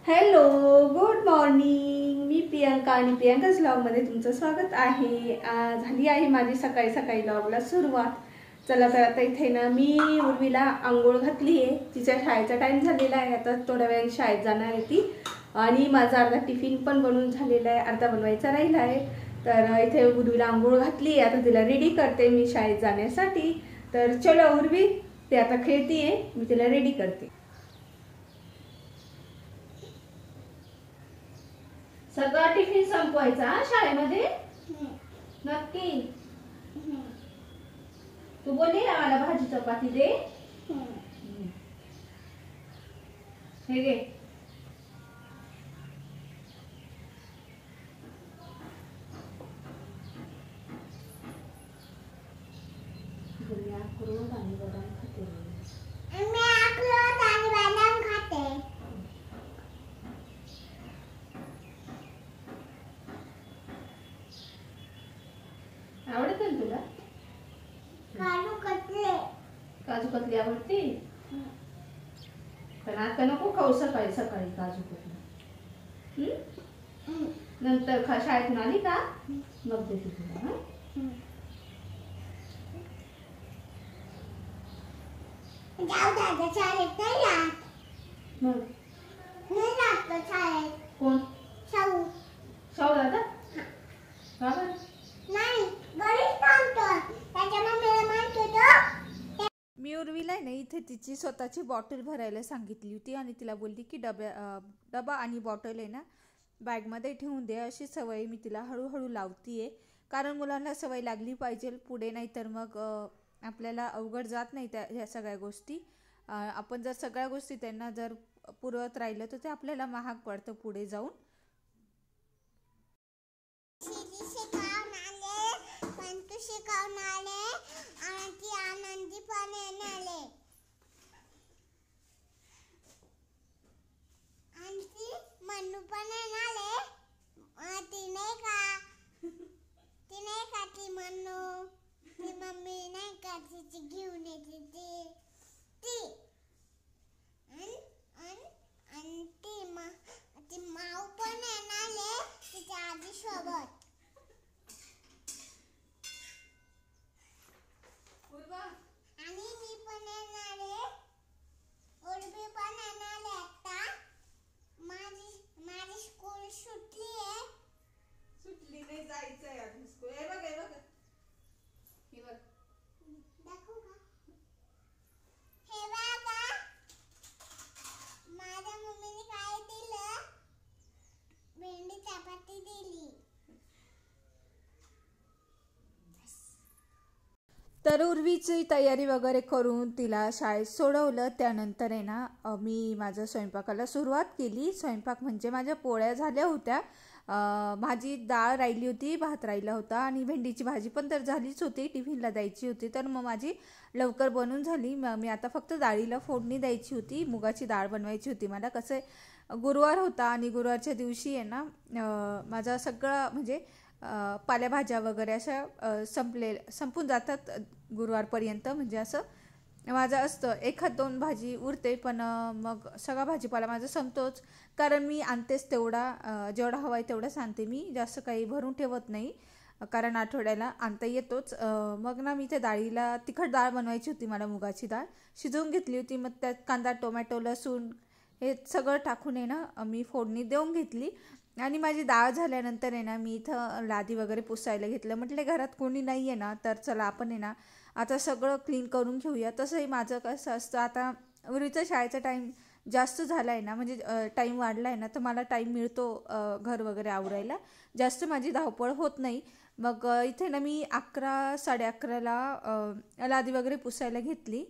Hello, good morning. मी प्रियांका आणि प्रियांकाच व्लॉगमध्ये तुमचं स्वागत आहे. झाली आहे माझी सकाळी सकाळी व्लॉगला सुरुवात. चला तर आता इथे ना मी उर्वीला आंघोळ घातली आहे. तिच्या शाळेचा टाईम झालेला आहे. आता थोड्या वेळाने शाळेत जाणार आहे ती. आणि माझा अर्धा टिफिन पण बनवून झालेला आहे, अर्धा बनवायचा राहिला आहे. तर इथे उर्वीला आंघोळ घातली आहे. आता तिला रेडी करते मी शाळेत जाण्यासाठी. तर चलो उर्वी, ते आता खेळतीये, मी तिला रेडी करते. सगळा टिफिन संपवायचा शाळेमध्ये नक्की. तू बोलली ना मला भाजी चपाती दे. हे घे. आणि बदाम खाते. आवडत ना तुला काजू कतली? आवडते पण आता नको खाऊ सकाळी सकाळी काजू कतली. नंतर शाळेतून आली का मग देते तुला. कोण? शाहू दादा? मी उर्वीला नाही इथे तिची स्वतःची बॉटल भरायला सांगितली होती आणि तिला बोलली की डबा आणि बॉटल आहे ना बॅगमध्ये ठेवून दे. अशी सवय मी तिला हळूहळू लावतीये, कारण मुलांना सवय लागली पाहिजे पुढे, नाही तर मग आपल्याला अवघड जात नाही ह्या सगळ्या गोष्टी. आपण जर सगळ्या गोष्टी त्यांना जर पुरवत राहिलं तर ते आपल्याला महाग पडतं पुढे जाऊन. मम्मी नाही का तिची घेऊन येते ती माऊ पण येणार तिच्या आजी सोबत. आणि मी पण येणार आहे, उर्वी पण येणार आहे. आता माझी स्कूल सुटली नाही, जायचंय अजून स्कूल. हे बघ हे बघ हे बघ. दाखवू का? हे बघा माझ्या मम्मीने काय दिलं, भेंडी चपाती दिली. तर उर्वीची तयारी वगैरे करून तिला शाळेत सोडवलं. त्यानंतर आहे ना मी माझ्या स्वयंपाकाला सुरुवात केली. स्वयंपाक म्हणजे माझ्या पोळ्या झाल्या होत्या, भाजी डाळ राहिली होती, भात राहिला होता आणि भेंडीची भाजी पण तर झालीच होती, टिफिनला द्यायची होती. तर मग माझी लवकर बनून झाली. मी आता फक्त डाळीला फोडणी द्यायची होती, मुगाची डाळ बनवायची होती. मला कसं गुरुवार होता आणि गुरुवारच्या दिवशी आहे ना माझा सगळं म्हणजे पालेभाज्या वगैरे अशा संपून जातात गुरुवारपर्यंत. म्हणजे असं माझं असतं, एखाद दोन भाजी उरते पण मग सगळा भाजीपाला माझा संपतोच, कारण मी आणतेच तेवढा, जेवढा हवा आहे तेवढाच आणते मी, जास्त काही भरून ठेवत नाही, कारण आठवड्याला आणता येतोच. मग ना मी त्या डाळीला तिखट डाळ बनवायची होती, मला मुगाची डाळ शिजवून घेतली होती. मग त्यात कांदा टोमॅटो लसूण हे सगळं टाकून आहे ना मी फोडणी देऊन घेतली. आणि माझी डाळ झाल्यानंतर आहे ना मी इथं लादी वगैरे पुसायला घेतलं. म्हटले घरात कोणी नाही आहे ना, तर चला आपण आहे ना आता सगळं क्लीन करून घेऊया. तसंही माझं कसं असतं, आता उर्वीचा शाळेचा टाईम जास्त झाला आहे ना, म्हणजे टाईम वाढला आहे ना, तर मला टाईम मिळतो घर वगैरे आवरायला, जास्त माझी धावपळ होत नाही. मग इथे ना मी 11 11:30ला लादी वगैरे पुसायला घेतली.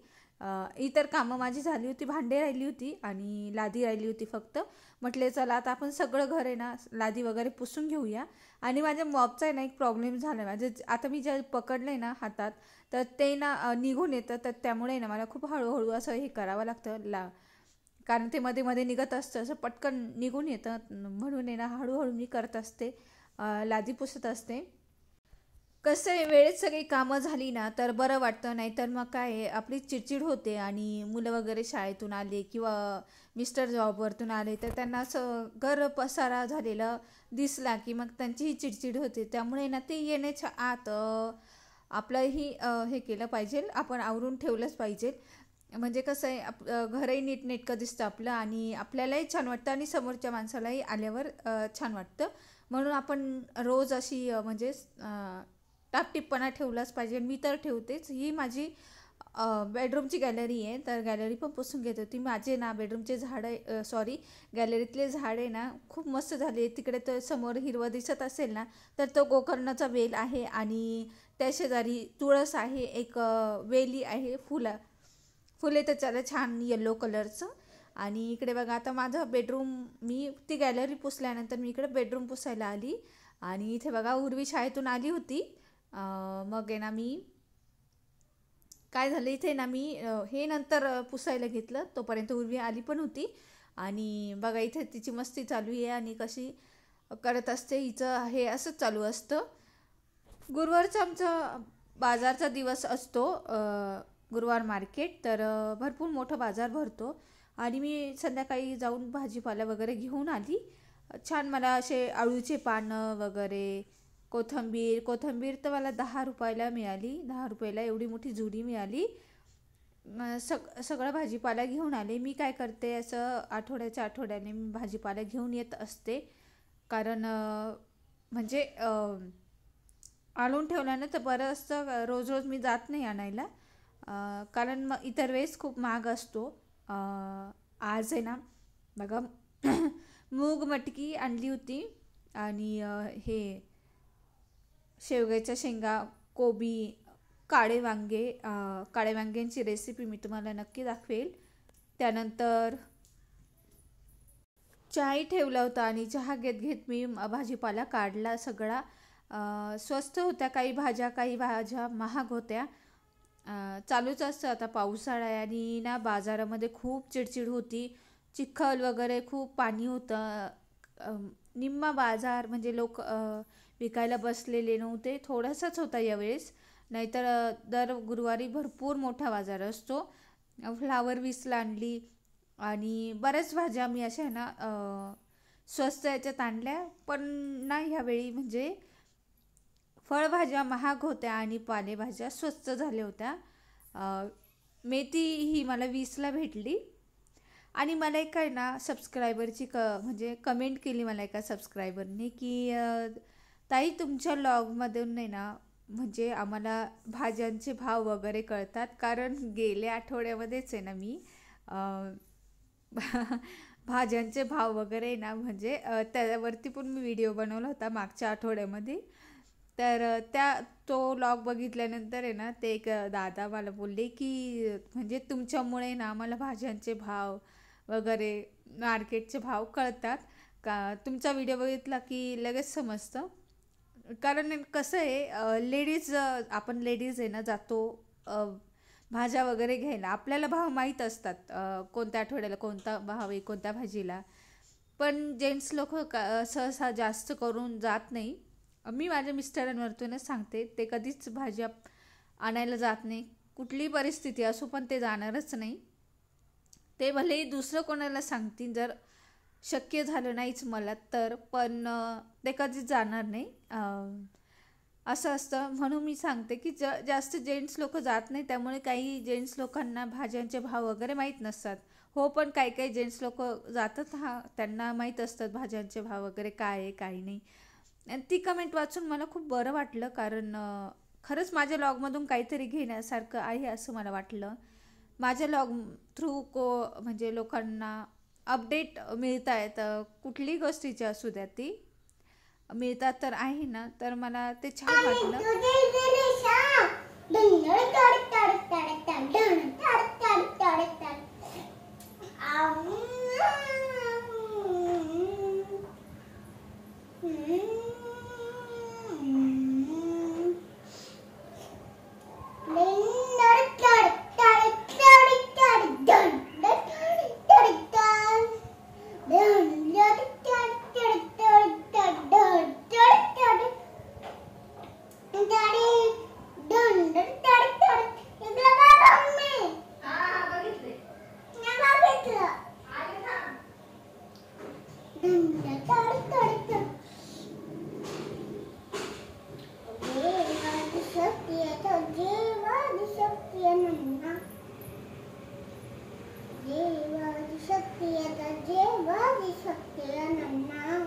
इतर कामं माझी झाली होती, भांडे राहिली होती आणि लादी राहिली होती फक्त. म्हटले चला आता आपण सगळं घर आहे ना लादी वगैरे पुसून घेऊया. आणि माझ्या मॉपचा आहे ना एक प्रॉब्लेम झाला आहे, माझे आता मी जे पकडलं आहे ना हातात तर ते ना निघून येतं, तर त्यामुळे ना मला खूप हळूहळू असं हे करावं लागतं, कारण ते मध्ये मध्ये निघत असतं, असं पटकन निघून येतं. म्हणून आहे ना हळूहळू मी करत असते, लादी पुसत असते. कसं आहे, वेळेत सगळी कामं झाली ना तर बरं वाटतं, नाहीतर मग काय आहे, आपली चिडचिड होते आणि मुलं वगैरे शाळेतून आले किंवा मिस्टर जॉबवरतून आले तर त्यांना असं घर पसारा झालेला दिसला की मग त्यांचीही चिडचिड होते. त्यामुळे ना ते येण्याच्या आत आपलंही हे केलं पाहिजे, आपण आवरून ठेवलंच पाहिजे. म्हणजे कसं आहे, घरही नीटनेटकं दिसतं आपलं आणि आपल्यालाही छान वाटतं आणि समोरच्या माणसालाही आल्यावर छान वाटतं. म्हणून आपण रोज अशी म्हणजे टापटीपपणा ठेवलाच पाहिजे. मी तर ठेवतेच. ही माझी बेडरूमची गॅलरी आहे, तर गॅलरी पण पुसून घेत होती. माझे ना बेडरूमचे झाडं गॅलरीतले झाड आहे ना खूप मस्त झाले. तिकडे तर समोर हिरवं दिसत असेल ना तर तो गोकर्णाचा वेल आहे आणि त्या शेजारी तुळस आहे, एक वेली आहे, फुले तर त्याला छान येल्लो कलरचं. आणि इकडे बघा, आता माझं बेडरूम, मी ती गॅलरी पुसल्यानंतर मी इकडे बेडरूम पुसायला आली. आणि इथे बघा, उर्वी शाळेतून आली होती. मग आहे ना मी काय झालं, इथे ना मी हे नंतर पुसायला घेतलं, तोपर्यंत उर्वी आली पण होती. आणि बघा इथे तिची मस्ती चालू आहे आणि कशी करत असते, हिचं हे असंच चालू असतं. गुरुवारचा आमचा बाजारचा दिवस असतो, गुरुवार मार्केट. तर भरपूर मोठा बाजार भरतो आणि मी संध्याकाळी जाऊन भाजीपाला वगैरे घेऊन आली. छान मला असे अळूचे पानं वगैरे, कोथिंबीर तर मला 10 रुपयाला मिळाली. 10 रुपयाला एवढी मोठी जुडी मिळाली. सगळं भाजीपाला घेऊन आले. मी काय करते, असं आठवड्याने मी भाजीपाला घेऊन येत असते. कारण म्हणजे आणून ठेवल्यानं तर बरं असतं. रोज रोज मी जात नाही आणायला, कारण मग इतर वेळेस खूप महाग असतो. आज आहे ना बघा, मूग मटकी आणली होती आणि हे शेवग्याच्या शेंगा, कोबी, काळे वांग्यांची रेसिपी मी तुम्हाला नक्की दाखवेल. त्यानंतर चहाही ठेवला होता आणि चहा घेत मी भाजीपाला काढला सगळा. स्वस्त होत्या काही भाज्या महाग होत्या. चालूच असतं, आता पावसाळा आहे आणि ना बाजारामध्ये खूप चिडचिड होती. चिखल वगैरे, खूप पाणी होतं. निम्मा बाजार म्हणजे लोक विकायला बसलेले नव्हते. थोडासाच होता यावेळेस, नाहीतर दर गुरुवारी भरपूर मोठा बाजार असतो. फ्लावर 20ला आणली आणि बऱ्याच भाज्या मी अशा ना स्वस्त याच्यात आणल्या. पण ना ह्यावेळी म्हणजे फळभाज्या महाग होत्या आणि पालेभाज्या स्वस्त झाल्या होत्या. मेथी ही मला 20ला भेटली. आणि मला एक काय ना सबस्क्रायबरची म्हणजे कमेंट केली मला एका सबस्क्रायबरने की ताई, तुमच्या लॉगमधून नाही ना म्हणजे आम्हाला भाज्यांचे भाव वगैरे कळतात. कारण गेल्या आठवड्यामध्येच आहे ना मी भाज्यांचे भाव वगैरे ना म्हणजे त्यावरती पण मी व्हिडिओ बनवला होता मागच्या आठवड्यामध्ये. तर तो लॉग बघितल्यानंतर आहे ना ते एक दादा मला बोलले की म्हणजे तुमच्यामुळे ना आम्हाला भाज्यांचे भाव वगैरे, मार्केटचे भाव कळतात का. तुमचा व्हिडिओ बघितला की लगेच समजतं. कारण कसं आहे, आपण लेडीज आहे ना जातो भाज्या वगैरे घ्यायला, आपल्याला भाव माहीत असतात, कोणत्या आठवड्याला कोणता भाव आहे कोणत्या भाजीला. पण जेंट्स लोक सहसा जास्त करून जात नाही. मी माझ्या मिस्टरांवरतूनच सांगते, ते कधीच भाज्या आणायला जात नाही. कुठलीही परिस्थिती असो पण ते जाणारच नाही. ते भलेही दुसरं कोणाला सांगतील, जर शक्य झालं नाहीच मला तर, पण ते कधीच जाणार नाही. असं असतं. म्हणून मी सांगते की जास्त जेंट्स लोक जात नाही. त्यामुळे काही जेंट्स लोकांना भाज्यांचे भाव वगैरे माहीत नसतात. हो, पण काही जेंट्स लोक जातात, त्यांना माहीत असतात भाज्यांचे भाव वगैरे काय आहे काय नाही. आणि ती कमेंट वाचून मला खूप बरं वाटलं, कारण खरंच माझ्या लॉगमधून काहीतरी घेण्यासारखं आहे असं मला वाटलं. माझ्या लॉग थ्रू म्हणजे लोकांना अपडेट मिळत आहेत, कुठलीही गोष्टीची असू द्या ती मिळतात तर आहे ना, तर मला ते छान वाटलं. Daddy. देवाची शक्ती आता देवाची शक्ती नन्ना